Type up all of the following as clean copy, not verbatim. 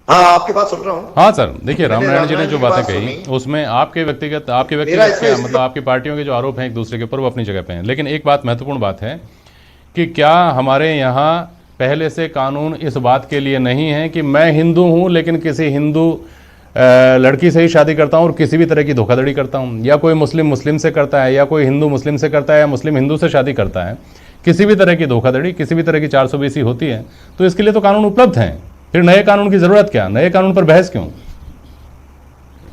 हाँ, आपकी बात सुन रहा हूँ। हाँ सर, देखिए मैंने रामनारायण जी ने रामनारायण जो जी की बातें बात कही सुनी। उसमें आपके मेरा व्यक्तिगत क्या इसमें मतलब, आपकी पार्टियों के जो आरोप हैं एक दूसरे के ऊपर, वो अपनी जगह पे हैं, लेकिन एक बात महत्वपूर्ण बात है कि क्या हमारे यहाँ पहले से कानून इस बात के लिए नहीं है कि मैं हिंदू हूँ लेकिन किसी हिंदू लड़की से ही शादी करता हूँ और किसी भी तरह की धोखाधड़ी करता हूँ, या कोई मुस्लिम मुस्लिम से करता है, या कोई हिंदू मुस्लिम से करता है, या मुस्लिम हिंदू से शादी करता है, किसी भी तरह की धोखाधड़ी, किसी भी तरह की 420 होती है, तो इसके लिए तो कानून उपलब्ध हैं। फिर नए कानून की ज़रूरत क्या, नए कानून पर बहस क्यों?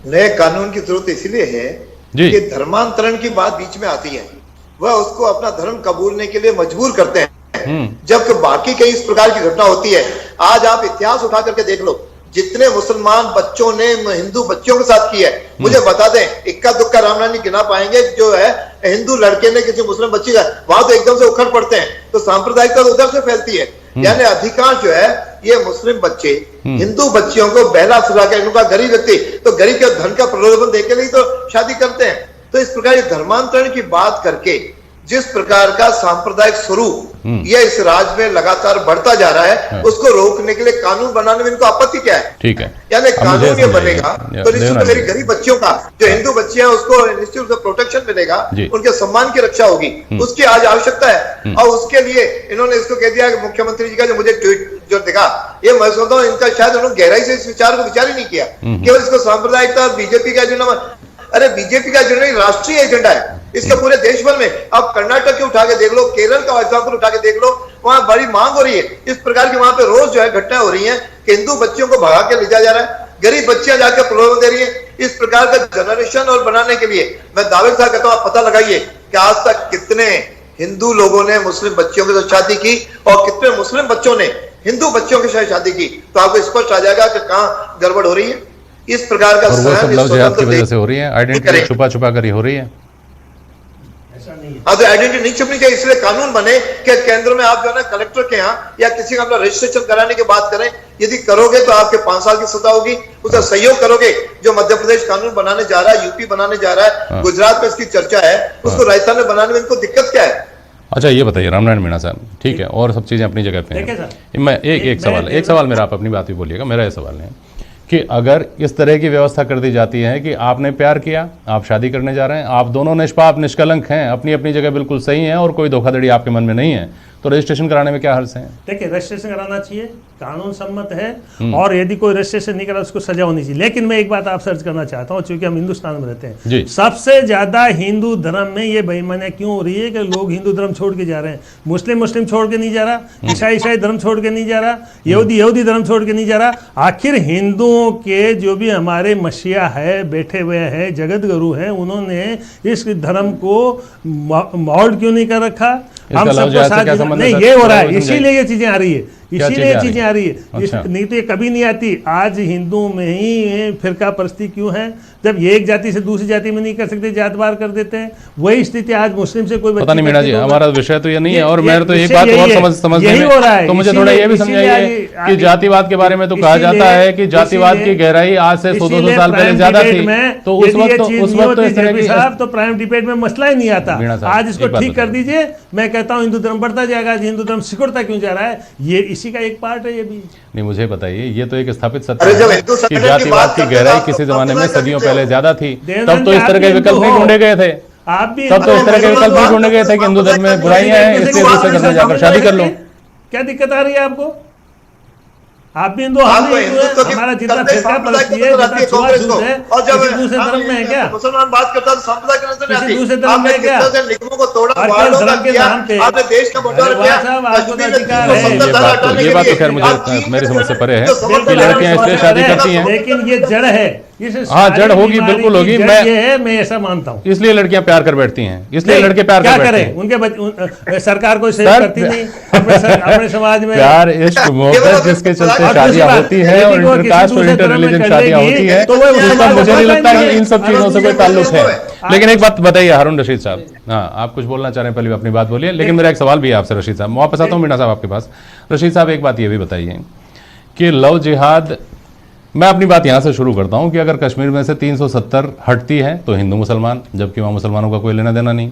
नए कानून की जरूरत इसलिए है जी। कि धर्मांतरण की बात बीच में आती है, वह उसको अपना धर्म कबूलने के लिए मजबूर करते हैं, जबकि बाकी कई इस प्रकार की घटना होती है। आज आप इतिहास उठा करके देख लो, जितने मुसलमान बच्चों ने हिंदू बच्चों के साथ किया है, मुझे बता दें, इक्का दुक्का रामनारायण गिना पाएंगे जो है हिंदू लड़के ने किसी मुस्लिम बच्ची का, वहां तो एकदम से उखड़ पड़ते हैं, तो सांप्रदायिकता उधर से फैलती है। यानी अधिकांश जो है ये मुस्लिम बच्चे हिंदू बच्चियों को बहला फुला के, उनका गरीब व्यक्ति तो गरीब के धन का प्रलोभन देके नहीं तो शादी करते हैं। तो इस प्रकार धर्मांतरण की बात करके जिस प्रकार का सांप्रदायिक स्वरूप ये इस राज्य में लगातार बढ़ता जा रहा है, उसको रोकने के लिए कानून बनाने में इनको आपत्ति क्या है? ठीक है, यानी कानून ये बनेगा तो निश्चित रूप से मेरी गरीब बच्चियों का, जो हिंदू बच्चियां, उसको निश्चित रूप से प्रोटेक्शन मिलेगा, उनके सम्मान की रक्षा होगी, उसकी आज आवश्यकता है। और उसके लिए इन्होंने इसको कह दिया कि मुख्यमंत्री जी का जो मुझे ट्वीट जो दिखा, ये मैं सोचता हूँ इनका शायद उन्होंने गहराई से इस विचार को विचार ही नहीं किया, केवल इसको सांप्रदायिकता और बीजेपी का एजेंडा। अरे बीजेपी का एजेंडा राष्ट्रीय एजेंडा है, इसका पूरे देश भर में। आप कर्नाटक के उठा के देख लो, केरल का एग्जाम्पल उठा के देख लो, वहां बड़ी मांग हो रही है इस प्रकार की, वहां पे रोज जो है घटनाएं हो रही हैं कि हिंदू बच्चियों को भगा के ले जाया जा रहा है, गरीब बच्चियां जाकर प्रलोभन दे रही है। इस प्रकार का जनरेशन और बनाने के लिए मैं दावे के साथ कहता हूं, आप पता लगाइए कि आज तक कितने हिंदू लोगों ने मुस्लिम बच्चियों के साथ शादी की और कितने मुस्लिम बच्चों ने हिंदू बच्चियों के साथ शादी की, तो आपको स्पष्ट आ जाएगा कि कहां गड़बड़ हो रही है। इस प्रकार का लव जिहाद की वजह से हो रही है, आइडेंटिटी छुपा छुपा कर ही हो रही है। तो आइडेंटिटी नहीं छुपनी चाहिए, इसलिए कानून बने कि केंद्र में आप जो है ना कलेक्टर के यहाँ या किसी का अपना रजिस्ट्रेशन कराने की बात करें, यदि करोगे तो आपके 5 साल की सजा होगी। उसका सहयोग करोगे, जो मध्य प्रदेश कानून बनाने जा रहा है, यूपी बनाने जा रहा है, गुजरात में इसकी चर्चा है, उसको राजस्थान में बनाने में इनको दिक्कत क्या है? अच्छा ये बताइए रामनारायण मीणा साहब, ठीक है, और सब चीज़ें अपनी जगह पे हैं। मैं एक सवाल मेरा, आप अपनी बात भी बोलिएगा, मेरा ये सवाल है कि अगर इस तरह की व्यवस्था कर दी जाती है कि आपने प्यार किया, आप शादी करने जा रहे हैं, आप दोनों निष्पाप निष्कलंक हैं, अपनी अपनी जगह बिल्कुल सही हैं और कोई धोखाधड़ी आपके मन में नहीं है, तो रजिस्ट्रेशन कराने में क्या हर्ष है? देखिए रजिस्ट्रेशन कराना चाहिए, कानून सम्मत है, और यदि कोई रजिस्ट्रेशन नहीं करा उसको सजा होनी चाहिए। लेकिन मैं एक बात आप सर्च करना चाहता हूँ, चूंकि हम हिंदुस्तान में रहते हैं, सबसे ज्यादा हिंदू धर्म में ये बेईमानियां क्यों हो रही है कि लोग हिंदू धर्म छोड़ के जा रहे हैं। मुस्लिम छोड़ के नहीं जा रहा, ईसाई धर्म छोड़ के नहीं जा रहा, यहूदी धर्म छोड़ के नहीं जा रहा। आखिर हिंदुओं के जो भी हमारे मसीहा है, बैठे हुए हैं, जगत गुरु हैं, उन्होंने इस धर्म को मॉल्ड क्यों नहीं कर रखा? हम सबको साथ नहीं, ये हो रहा है, इसीलिए ये चीजें आ रही है, इसीलिए ये चीजें आ रही है। अच्छा। नहीं तो ये कभी नहीं आती। आज हिंदुओं में ही फिरका परस्ती क्यों है? जब ये एक जाति से दूसरी जाति में नहीं कर सकते, जातवार कर देते हैं। वही स्थिति आज मुस्लिम से कोई पता नहीं मीणा जी, हमारा विषय तो ये नहीं है। और मैं तो एक बात और समझने में, तो मुझे थोड़ा ये भी समझाइए कि जातिवाद के बारे में तो कहा जाता है कि जातिवाद की गहराई आज से 100-200 साल पहले ज्यादा थी, तो उस वक्त तो इस तरह की साहब तो प्राइम डिबेट में मसला ही नहीं आता। आज इसको ठीक कर दीजिए, मैं कहता हूँ हिंदू धर्म बढ़ता जाएगा। हिंदू धर्म सिकुड़ता क्यों जा रहा है? ये इसी का एक पार्ट है। ये भी नहीं, मुझे बताइए, ये तो एक स्थापित सत्य है कि जातिवाद की गहराई किसी जमाने में सदियों पहले ज्यादा थी, तब तो इस तरह के विकल्प नहीं ढूंढे गए थे। आप भी तब तो इस तरह के विकल्प नहीं ढूंढे गए थे कि हिंदू धर्म में बुराइयां हैं इसलिए दूसरे धर्म में जाकर शादी कर लो। क्या दिक्कत आ रही है आपको? आप भी हिंदू, हम भी हिंदू हैं, हमारा जितना फिरका परस्ती है, जितना छुआछूत है, और जब किसी दूसरे धर्म में है क्या? मुसलमान बात करता है तो सांप्रदाय के नजर किसी दूसरे धर्म में है क्या? निगमों को तोड़ा, और क्या धर्म के नाम पे आपने देश का बंटवारा किया। आपको तो अधिकार है। ये बात तो खैर मुझे मेरी समझ से परे है कि लड़कियां इसलिए शादी करती हैं, लेकिन ये जड़ है। हाँ, जड़ होगी, बिल्कुल होगी। मैं ऐसा मानता हूँ। इसलिए लड़कियां प्यार कर बैठती हैं, इसलिए लड़के प्यार कर बैठते हैं। उनके सरकार कोई सेव करती नहीं अपने समाज में। प्यार, इश्क, मोहब्बत जिसके चलते शादियां होती है और इंटरकास्ट और इंटर रिलीजन शादियां होती है, तो उसका मुझे नहीं लगता कि इन सब चीजों से कोई ताल्लुक है। लेकिन एक बात बताइए हारून रशीद साहब, हाँ आप कुछ बोलना चाह रहे हैं, पहले अपनी बात बोलिए, लेकिन मेरा एक सवाल भी है आपसे रशीद साहब। वापस आता हूँ मीणा साहब आपके पास। रशीद साहब एक बात ये भी बताइए कि लव जिहाद, मैं अपनी बात यहाँ से शुरू करता हूँ कि अगर कश्मीर में से 370 हटती है तो हिंदू मुसलमान, जबकि वहाँ मुसलमानों का कोई लेना देना नहीं।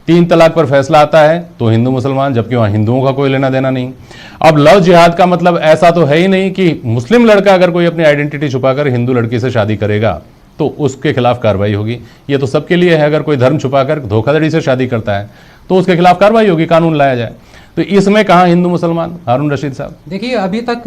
3 तलाक पर फैसला आता है तो हिंदू मुसलमान, जबकि वहाँ हिंदुओं का कोई लेना देना नहीं। अब लव जिहाद का मतलब ऐसा तो है ही नहीं कि मुस्लिम लड़का अगर कोई अपनी आइडेंटिटी छुपाकर हिंदू लड़की से शादी करेगा तो उसके खिलाफ कार्रवाई होगी। ये तो सबके लिए है, अगर कोई धर्म छुपाकर धोखाधड़ी से शादी करता है तो उसके खिलाफ कार्रवाई होगी, कानून लाया जाए। तो इसमें कहाँ हिंदू मुसलमान, हारून रशीद साहब? देखिए अभी तक